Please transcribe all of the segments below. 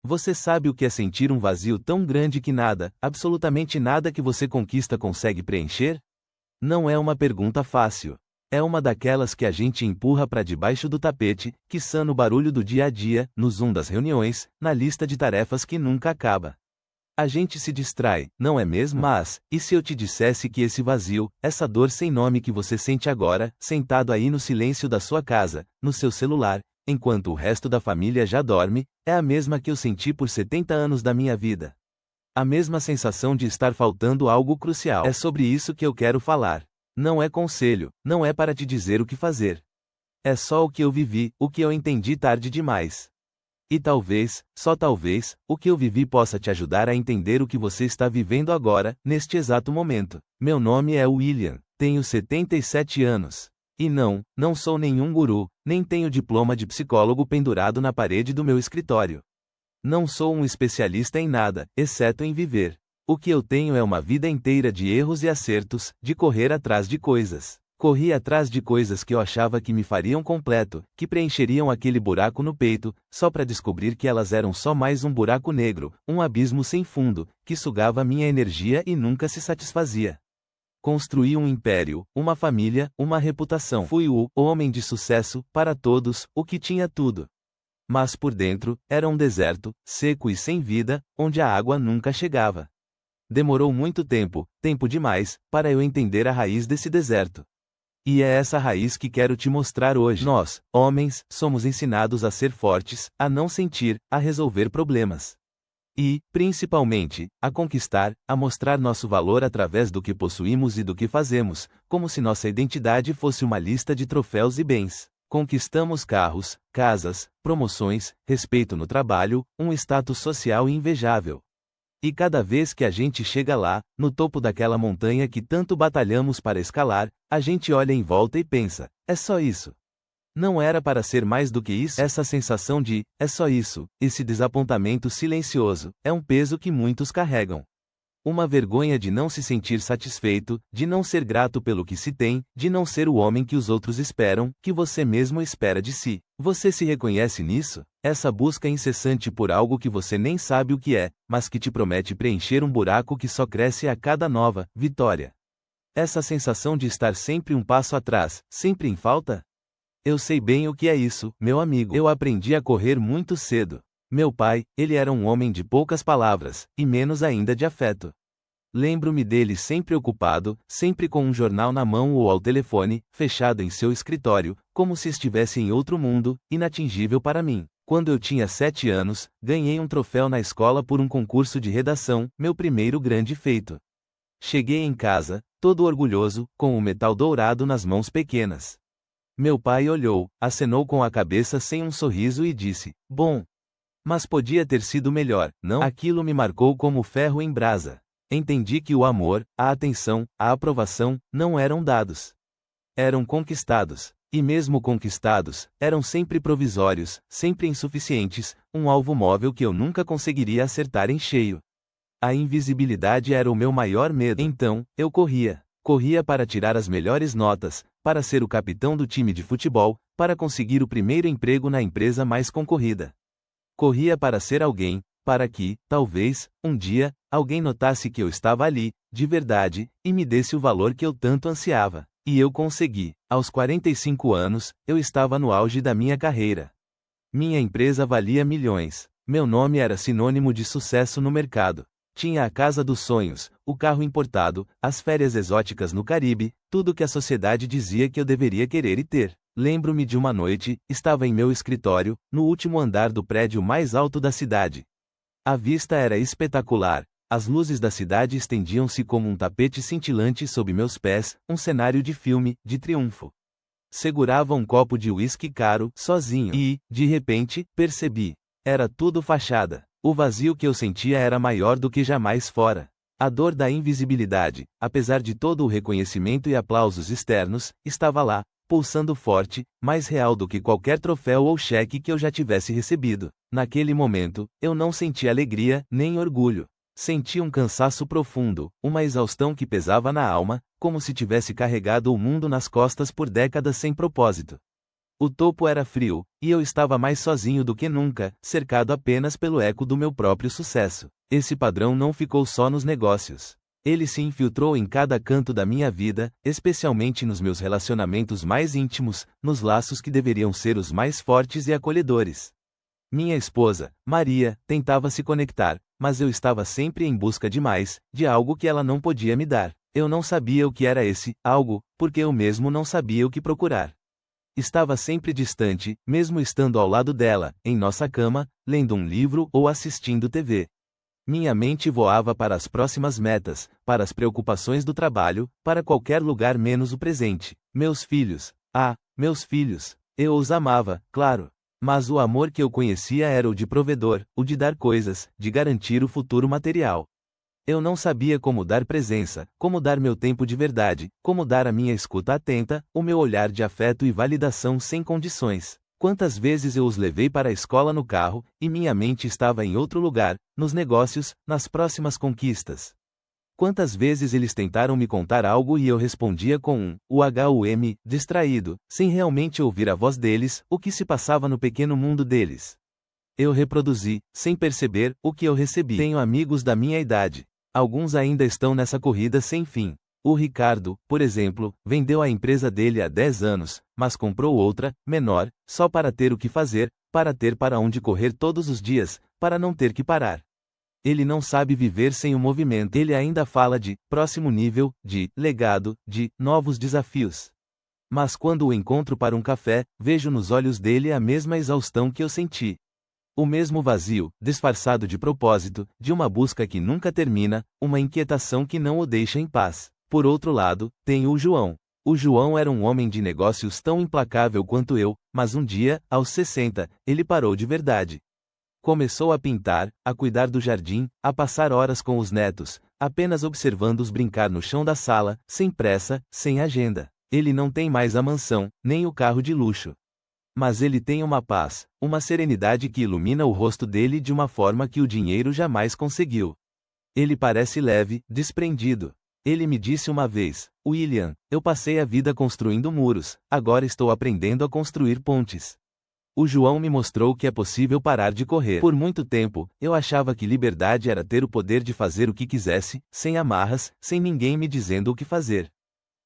Você sabe o que é sentir um vazio tão grande que nada, absolutamente nada que você conquista consegue preencher? Não é uma pergunta fácil. É uma daquelas que a gente empurra para debaixo do tapete, que sã no barulho do dia a dia, no zoom das reuniões, na lista de tarefas que nunca acaba. A gente se distrai, não é mesmo? Mas, e se eu te dissesse que esse vazio, essa dor sem nome que você sente agora, sentado aí no silêncio da sua casa, no seu celular, enquanto o resto da família já dorme, é a mesma que eu senti por 70 anos da minha vida? A mesma sensação de estar faltando algo crucial. É sobre isso que eu quero falar. Não é conselho, não é para te dizer o que fazer. É só o que eu vivi, o que eu entendi tarde demais. E talvez, só talvez, o que eu vivi possa te ajudar a entender o que você está vivendo agora, neste exato momento. Meu nome é William, tenho 77 anos. E não sou nenhum guru, nem tenho diploma de psicólogo pendurado na parede do meu escritório. Não sou um especialista em nada, exceto em viver. O que eu tenho é uma vida inteira de erros e acertos, de correr atrás de coisas. Corri atrás de coisas que eu achava que me fariam completo, que preencheriam aquele buraco no peito, só para descobrir que elas eram só mais um buraco negro, um abismo sem fundo, que sugava minha energia e nunca se satisfazia. Construí um império, uma família, uma reputação. Fui o homem de sucesso, para todos, o que tinha tudo. Mas por dentro, era um deserto, seco e sem vida, onde a água nunca chegava. Demorou muito tempo, tempo demais, para eu entender a raiz desse deserto. E é essa raiz que quero te mostrar hoje. Nós, homens, somos ensinados a ser fortes, a não sentir, a resolver problemas. E, principalmente, a conquistar, a mostrar nosso valor através do que possuímos e do que fazemos, como se nossa identidade fosse uma lista de troféus e bens. Conquistamos carros, casas, promoções, respeito no trabalho, um status social invejável. E cada vez que a gente chega lá, no topo daquela montanha que tanto batalhamos para escalar, a gente olha em volta e pensa, é só isso. Não era para ser mais do que isso? Essa sensação de, é só isso, esse desapontamento silencioso, é um peso que muitos carregam. Uma vergonha de não se sentir satisfeito, de não ser grato pelo que se tem, de não ser o homem que os outros esperam, que você mesmo espera de si. Você se reconhece nisso? Essa busca incessante por algo que você nem sabe o que é, mas que te promete preencher um buraco que só cresce a cada nova vitória. Essa sensação de estar sempre um passo atrás, sempre em falta? Eu sei bem o que é isso, meu amigo. Eu aprendi a correr muito cedo. Meu pai, ele era um homem de poucas palavras, e menos ainda de afeto. Lembro-me dele sempre ocupado, sempre com um jornal na mão ou ao telefone, fechado em seu escritório, como se estivesse em outro mundo, inatingível para mim. Quando eu tinha 7 anos, ganhei um troféu na escola por um concurso de redação, meu primeiro grande feito. Cheguei em casa, todo orgulhoso, com o metal dourado nas mãos pequenas. Meu pai olhou, acenou com a cabeça sem um sorriso e disse, bom. Mas podia ter sido melhor, não? Aquilo me marcou como ferro em brasa. Entendi que o amor, a atenção, a aprovação, não eram dados. Eram conquistados. E mesmo conquistados, eram sempre provisórios, sempre insuficientes, um alvo móvel que eu nunca conseguiria acertar em cheio. A invisibilidade era o meu maior medo. Então, eu corria. Corria para tirar as melhores notas, para ser o capitão do time de futebol, para conseguir o primeiro emprego na empresa mais concorrida. Corria para ser alguém, para que, talvez, um dia, alguém notasse que eu estava ali, de verdade, e me desse o valor que eu tanto ansiava. E eu consegui. Aos 45 anos, eu estava no auge da minha carreira. Minha empresa valia milhões. Meu nome era sinônimo de sucesso no mercado. Tinha a casa dos sonhos, o carro importado, as férias exóticas no Caribe, tudo que a sociedade dizia que eu deveria querer e ter. Lembro-me de uma noite, estava em meu escritório, no último andar do prédio mais alto da cidade. A vista era espetacular, as luzes da cidade estendiam-se como um tapete cintilante sob meus pés, um cenário de filme, de triunfo. Segurava um copo de uísque caro, sozinho, e, de repente, percebi. Era tudo fachada. O vazio que eu sentia era maior do que jamais fora. A dor da invisibilidade, apesar de todo o reconhecimento e aplausos externos, estava lá, pulsando forte, mais real do que qualquer troféu ou cheque que eu já tivesse recebido. Naquele momento, eu não senti alegria, nem orgulho. Senti um cansaço profundo, uma exaustão que pesava na alma, como se tivesse carregado o mundo nas costas por décadas sem propósito. O topo era frio, e eu estava mais sozinho do que nunca, cercado apenas pelo eco do meu próprio sucesso. Esse padrão não ficou só nos negócios. Ele se infiltrou em cada canto da minha vida, especialmente nos meus relacionamentos mais íntimos, nos laços que deveriam ser os mais fortes e acolhedores. Minha esposa, Maria, tentava se conectar, mas eu estava sempre em busca de mais, de algo que ela não podia me dar. Eu não sabia o que era esse algo, porque eu mesmo não sabia o que procurar. Estava sempre distante, mesmo estando ao lado dela, em nossa cama, lendo um livro ou assistindo TV. Minha mente voava para as próximas metas, para as preocupações do trabalho, para qualquer lugar menos o presente. Meus filhos. Meus filhos. Eu os amava, claro. Mas o amor que eu conhecia era o de provedor, o de dar coisas, de garantir o futuro material. Eu não sabia como dar presença, como dar meu tempo de verdade, como dar a minha escuta atenta, o meu olhar de afeto e validação sem condições. Quantas vezes eu os levei para a escola no carro, e minha mente estava em outro lugar, nos negócios, nas próximas conquistas. Quantas vezes eles tentaram me contar algo e eu respondia com distraído, sem realmente ouvir a voz deles, o que se passava no pequeno mundo deles. Eu reproduzi, sem perceber, o que eu recebi. Tenho amigos da minha idade. Alguns ainda estão nessa corrida sem fim. O Ricardo, por exemplo, vendeu a empresa dele há 10 anos, mas comprou outra, menor, só para ter o que fazer, para ter para onde correr todos os dias, para não ter que parar. Ele não sabe viver sem o movimento. Ele ainda fala de próximo nível, de legado, de novos desafios. Mas quando o encontro para um café, vejo nos olhos dele a mesma exaustão que eu senti. O mesmo vazio, disfarçado de propósito, de uma busca que nunca termina, uma inquietação que não o deixa em paz. Por outro lado, tem o João. O João era um homem de negócios tão implacável quanto eu, mas um dia, aos 60, ele parou de verdade. Começou a pintar, a cuidar do jardim, a passar horas com os netos, apenas observando-os brincar no chão da sala, sem pressa, sem agenda. Ele não tem mais a mansão, nem o carro de luxo. Mas ele tem uma paz, uma serenidade que ilumina o rosto dele de uma forma que o dinheiro jamais conseguiu. Ele parece leve, desprendido. Ele me disse uma vez: William, eu passei a vida construindo muros, agora estou aprendendo a construir pontes. O João me mostrou que é possível parar de correr. Por muito tempo, eu achava que liberdade era ter o poder de fazer o que quisesse, sem amarras, sem ninguém me dizendo o que fazer.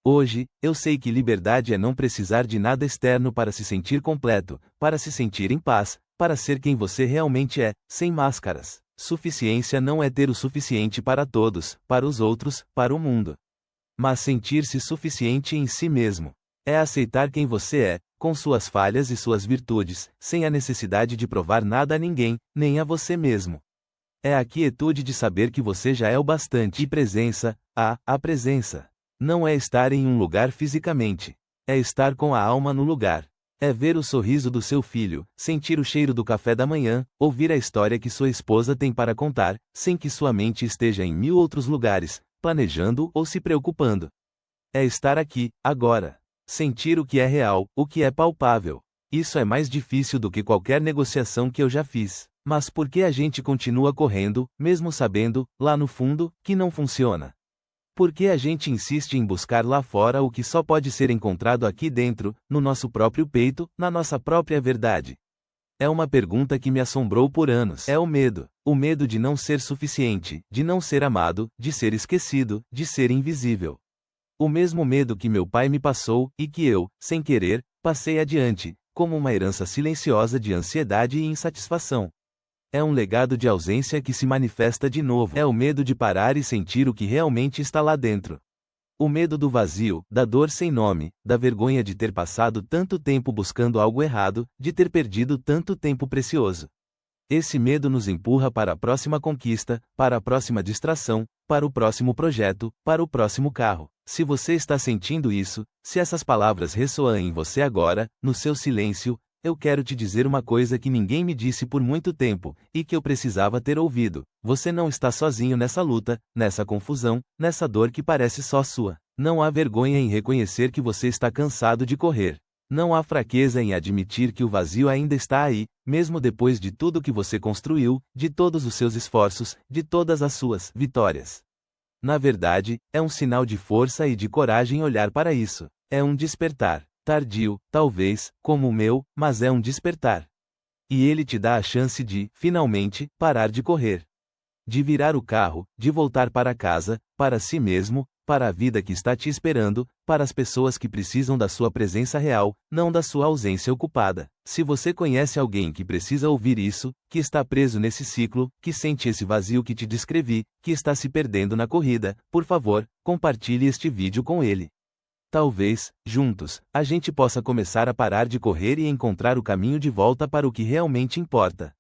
Hoje, eu sei que liberdade é não precisar de nada externo para se sentir completo, para se sentir em paz, para ser quem você realmente é, sem máscaras. Suficiência não é ter o suficiente para todos, para os outros, para o mundo. Mas sentir-se suficiente em si mesmo. É aceitar quem você é, com suas falhas e suas virtudes, sem a necessidade de provar nada a ninguém, nem a você mesmo. É a quietude de saber que você já é o bastante. E presença, a presença. Não é estar em um lugar fisicamente. É estar com a alma no lugar. É ver o sorriso do seu filho, sentir o cheiro do café da manhã, ouvir a história que sua esposa tem para contar, sem que sua mente esteja em 1000 outros lugares, planejando ou se preocupando. É estar aqui, agora. Sentir o que é real, o que é palpável. Isso é mais difícil do que qualquer negociação que eu já fiz. Mas por que a gente continua correndo, mesmo sabendo, lá no fundo, que não funciona? Por que a gente insiste em buscar lá fora o que só pode ser encontrado aqui dentro, no nosso próprio peito, na nossa própria verdade? É uma pergunta que me assombrou por anos. É o medo de não ser suficiente, de não ser amado, de ser esquecido, de ser invisível. O mesmo medo que meu pai me passou, e que eu, sem querer, passei adiante, como uma herança silenciosa de ansiedade e insatisfação. É um legado de ausência que se manifesta de novo. É o medo de parar e sentir o que realmente está lá dentro. O medo do vazio, da dor sem nome, da vergonha de ter passado tanto tempo buscando algo errado, de ter perdido tanto tempo precioso. Esse medo nos empurra para a próxima conquista, para a próxima distração, para o próximo projeto, para o próximo carro. Se você está sentindo isso, se essas palavras ressoam em você agora, no seu silêncio, eu quero te dizer uma coisa que ninguém me disse por muito tempo, e que eu precisava ter ouvido. Você não está sozinho nessa luta, nessa confusão, nessa dor que parece só sua. Não há vergonha em reconhecer que você está cansado de correr. Não há fraqueza em admitir que o vazio ainda está aí, mesmo depois de tudo que você construiu, de todos os seus esforços, de todas as suas vitórias. Na verdade, é um sinal de força e de coragem olhar para isso. É um despertar. Tardio, talvez, como o meu, mas é um despertar. E ele te dá a chance de, finalmente, parar de correr. De virar o carro, de voltar para casa, para si mesmo, para a vida que está te esperando, para as pessoas que precisam da sua presença real, não da sua ausência ocupada. Se você conhece alguém que precisa ouvir isso, que está preso nesse ciclo, que sente esse vazio que te descrevi, que está se perdendo na corrida, por favor, compartilhe este vídeo com ele. Talvez, juntos, a gente possa começar a parar de correr e encontrar o caminho de volta para o que realmente importa.